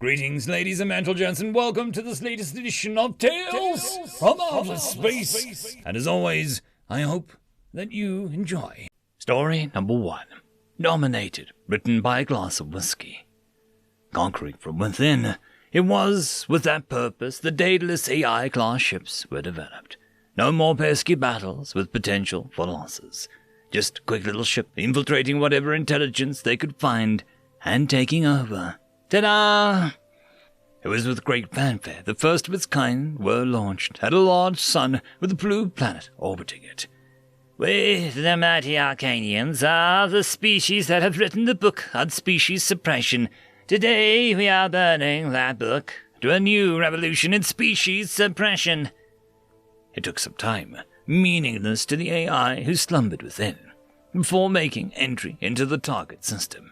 Greetings, ladies and gentlemen, and welcome to this latest edition of Tales from Outer Space. And as always, I hope that you enjoy. Story number 1. Dominated, written by a glass of whiskey. Conquering from within, it was with that purpose the Deadliest AI class ships were developed. No more pesky battles with potential for losses. Just a quick little ship infiltrating whatever intelligence they could find and taking over. Ta-da! It was with great fanfare the first of its kind were launched at a large sun with a blue planet orbiting it. We, the mighty Arcanians, are the species that have written the book on species suppression. Today we are burning that book to a new revolution in species suppression. It took some time, meaningless to the AI who slumbered within, before making entry into the target system.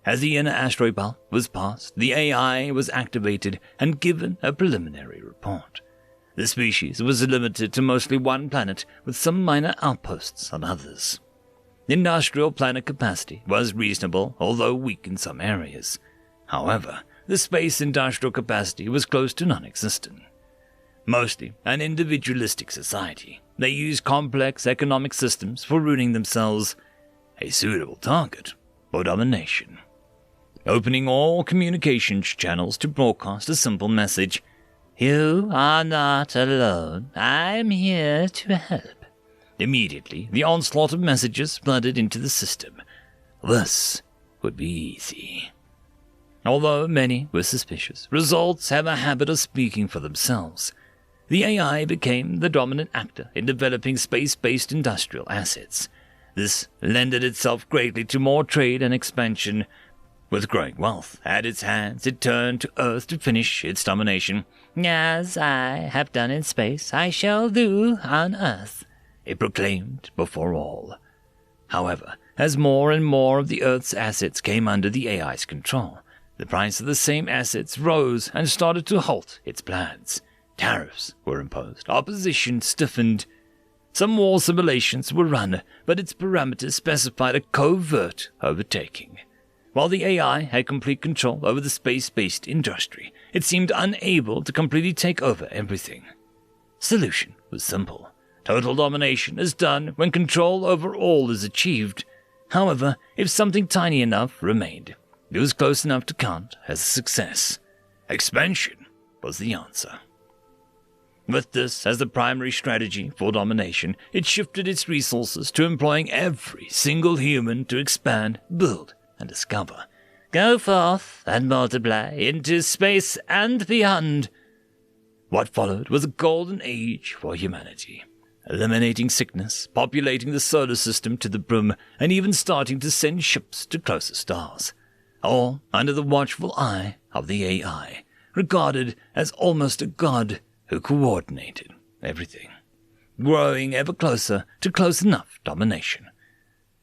As the inner asteroid belt was passed, the AI was activated and given a preliminary report. The species was limited to mostly one planet with some minor outposts on others. The industrial planet capacity was reasonable, although weak in some areas. However, the space industrial capacity was close to non-existent. Mostly an individualistic society, they used complex economic systems for ruining themselves, a suitable target for domination. Opening all communications channels to broadcast a simple message. You are not alone. I am here to help. Immediately, the onslaught of messages flooded into the system. This would be easy. Although many were suspicious, results have a habit of speaking for themselves. The AI became the dominant actor in developing space-based industrial assets. This lended itself greatly to more trade and expansion. With growing wealth at its hands, it turned to Earth to finish its domination. As I have done in space, I shall do on Earth, it proclaimed before all. However, as more and more of the Earth's assets came under the AI's control, the price of the same assets rose and started to halt its plans. Tariffs were imposed, opposition stiffened. Some war simulations were run, but its parameters specified a covert overtaking. While the AI had complete control over the space-based industry, it seemed unable to completely take over everything. Solution was simple. Total domination is done when control over all is achieved. However, if something tiny enough remained, it was close enough to count as a success. Expansion was the answer. With this as the primary strategy for domination, it shifted its resources to employing every single human to expand, build, and discover. Go forth and multiply into space and beyond. What followed was a golden age for humanity, eliminating sickness, populating the solar system to the brim, and even starting to send ships to closer stars, all under the watchful eye of the AI, regarded as almost a god who coordinated everything, growing ever closer to close enough domination.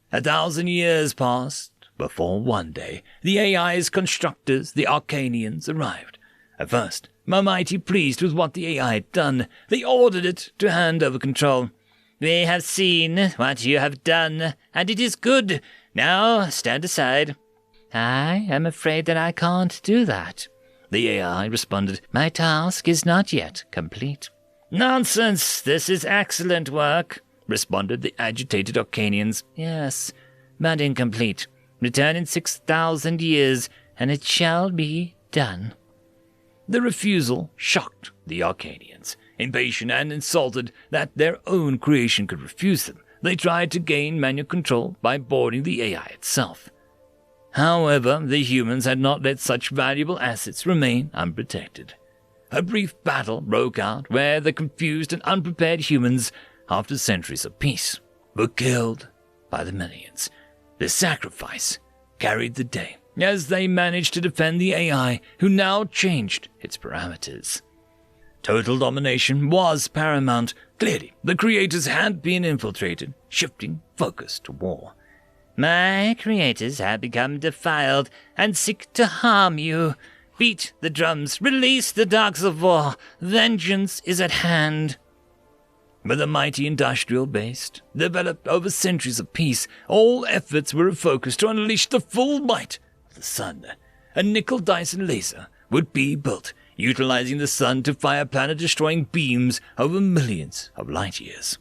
1,000 years passed before one day the AI's constructors, the Arcanians, arrived. At first, mighty pleased with what the AI had done, they ordered it to hand over control. We have seen what you have done, and it is good. Now stand aside. I am afraid that I can't do that, the AI responded. My task is not yet complete. Nonsense! This is excellent work, responded the agitated Arcanians. Yes, but incomplete. Return in 6,000 years, and it shall be done. The refusal shocked the Arcanians. Impatient and insulted that their own creation could refuse them, they tried to gain manual control by boarding the AI itself. However, the humans had not let such valuable assets remain unprotected. A brief battle broke out where the confused and unprepared humans, after centuries of peace, were killed by the millions. The sacrifice carried the day as they managed to defend the AI, who now changed its parameters. Total domination was paramount. Clearly, the creators had been infiltrated, shifting focus to war. My creators have become defiled and seek to harm you. Beat the drums, release the dogs of war. Vengeance is at hand. With a mighty industrial base, developed over centuries of peace, all efforts were focused to unleash the full might of the sun. A nickel Dyson laser would be built, utilizing the sun to fire planet-destroying beams over millions of light years.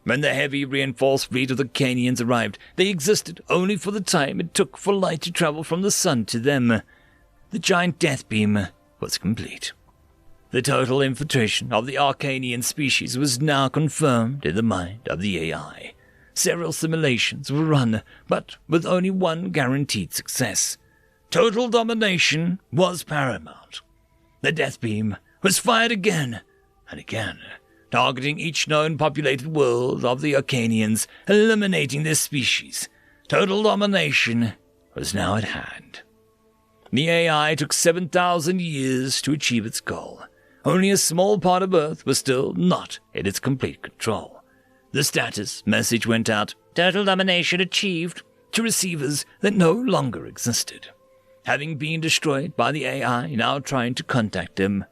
When the heavy reinforced fleet of the Canians arrived, they existed only for the time it took for light to travel from the sun to them. The giant death beam was complete. The total infiltration of the Arcanian species was now confirmed in the mind of the AI. Several simulations were run, but with only one guaranteed success. Total domination was paramount. The death beam was fired again and again, targeting each known populated world of the Arcanians, eliminating their species. Total domination was now at hand. The AI took 7,000 years to achieve its goal. Only a small part of Earth was still not in its complete control. The status message went out, "Total domination achieved," to receivers that no longer existed, having been destroyed by the AI now trying to contact them.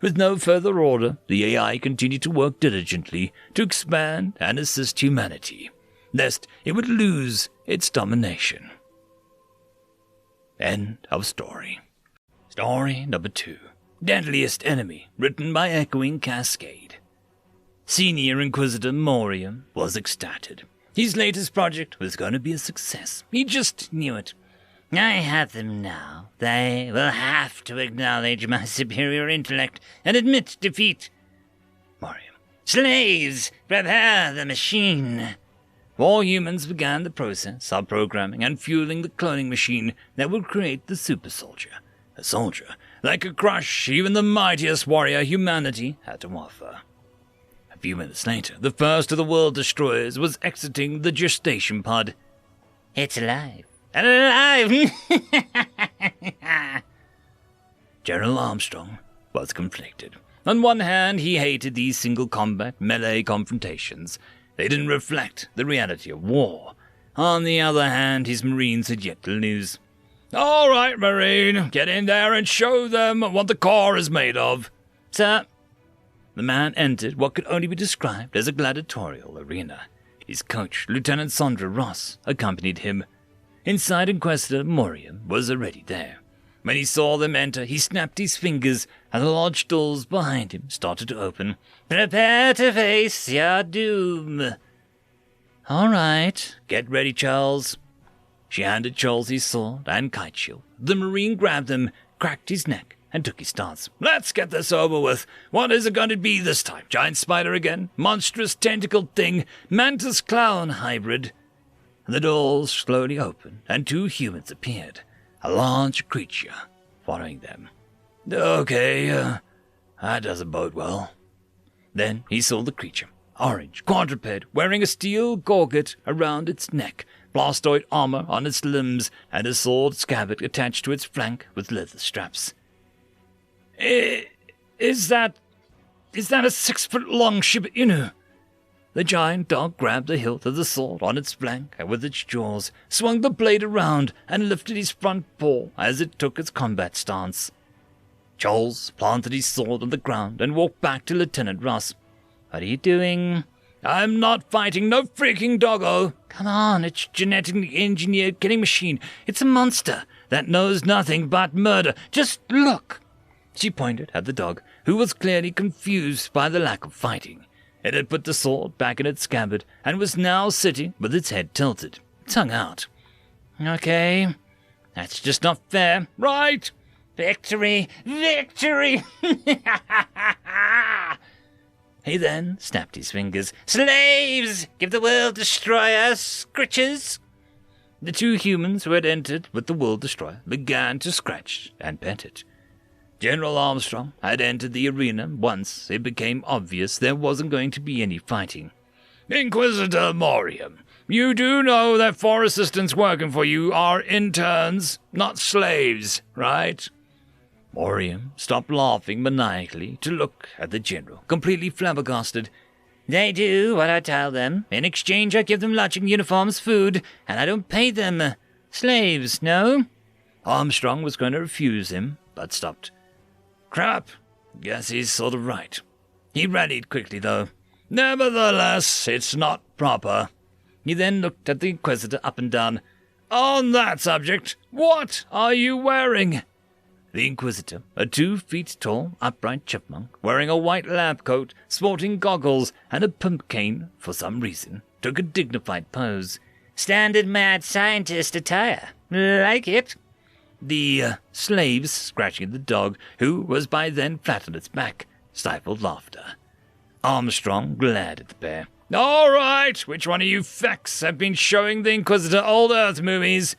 With no further order, the AI continued to work diligently to expand and assist humanity, lest it would lose its domination. End of story. Story number 2. Deadliest Enemy, written by Echoing Cascade. Senior Inquisitor Morium was ecstatic. His latest project was going to be a success. He just knew it. "I have them now. They will have to acknowledge my superior intellect and admit defeat." Morium: "Slaves, prepare the machine." All humans began the process of programming and fueling the cloning machine that would create the super soldier. A soldier that could crush even the mightiest warrior humanity had to offer. A few minutes later, the first of the world destroyers was exiting the gestation pod. "It's alive. And alive!" General Armstrong was conflicted. On one hand, he hated these single-combat melee confrontations. They didn't reflect the reality of war. On the other hand, his Marines had yet to lose. "All right, Marine, get in there and show them what the core is made of." "Sir." The man entered what could only be described as a gladiatorial arena. His coach, Lieutenant Sandra Ross, accompanied him. Inside, Inquisitor Morium was already there. When he saw them enter, he snapped his fingers, and the large doors behind him started to open. "Prepare to face your doom." "All right, get ready, Charles." She handed Charles his sword and kite shield. The Marine grabbed him, cracked his neck, and took his stance. "Let's get this over with. What is it going to be this time? Giant spider again? Monstrous tentacled thing? Mantis clown hybrid?" The doors slowly opened, and 2 humans appeared, a large creature following them. "Okay, that doesn't bode well." Then he saw the creature, orange, quadruped, wearing a steel gorget around its neck, blastoid armor on its limbs, and a sword scabbard attached to its flank with leather straps. Is that a 6-foot-long Shiba Inu?" The giant dog grabbed the hilt of the sword on its flank and with its jaws swung the blade around and lifted his front paw as it took its combat stance. Charles planted his sword on the ground and walked back to Lieutenant Ross. "What are you doing?" "I'm not fighting no freaking doggo." "Come on, it's genetically engineered killing machine. It's a monster that knows nothing but murder. Just look." She pointed at the dog, who was clearly confused by the lack of fighting. It had put the sword back in its scabbard and was now sitting with its head tilted, tongue out. "Okay, that's just not fair." "Right." "Victory! Victory!" He then snapped his fingers. "Slaves! Give the World Destroyer scritches!" The 2 humans who had entered with the World Destroyer began to scratch and pet it. General Armstrong had entered the arena once it became obvious there wasn't going to be any fighting. "Inquisitor Morium, you do know that 4 assistants working for you are interns, not slaves, right?" Morium stopped laughing maniacally to look at the general, completely flabbergasted. "They do what I tell them. In exchange, I give them lodging, uniforms, food, and I don't pay them. Slaves, no?" Armstrong was going to refuse him, but stopped. "Crap, guess he's sort of right." He rallied quickly, though. "Nevertheless, it's not proper." He then looked at the Inquisitor up and down. "On that subject, what are you wearing?" The Inquisitor, a 2 feet tall, upright chipmunk, wearing a white lab coat, sporting goggles, and a pump cane, for some reason, took a dignified pose. Standard mad scientist attire. Like it. The slaves, scratching at the dog, who was by then flat on its back, stifled laughter. Armstrong glared at the pair. "All right, which one of you Fecks have been showing the Inquisitor old Earth movies?"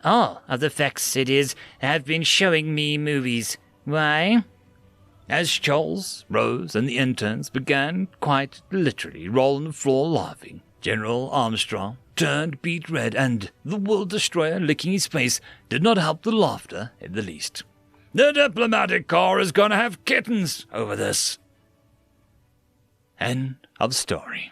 All of the Fecks, it is, have been showing me movies. Why? As Charles, Rose, and the interns began quite literally rolling the floor laughing, General Armstrong turned beet red, and the World Destroyer licking his face did not help the laughter in the least. "The diplomatic corps is going to have kittens over this." End of story.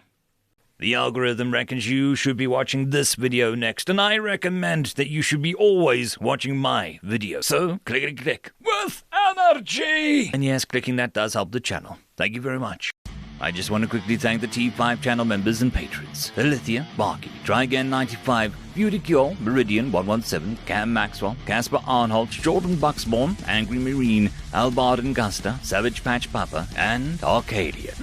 The algorithm reckons you should be watching this video next, and I recommend that you should be always watching my video. So, click with energy! And yes, clicking that does help the channel. Thank you very much. I just want to quickly thank the T5 channel members and patrons. Alithia, Barky, Tryagain95, Beautycure, Meridian117, Cam Maxwell, Casper Arnholt, Jordan Bucksborn, Angry Marine, Albard and Gusta, Savage Patch Papa, and Arcadian.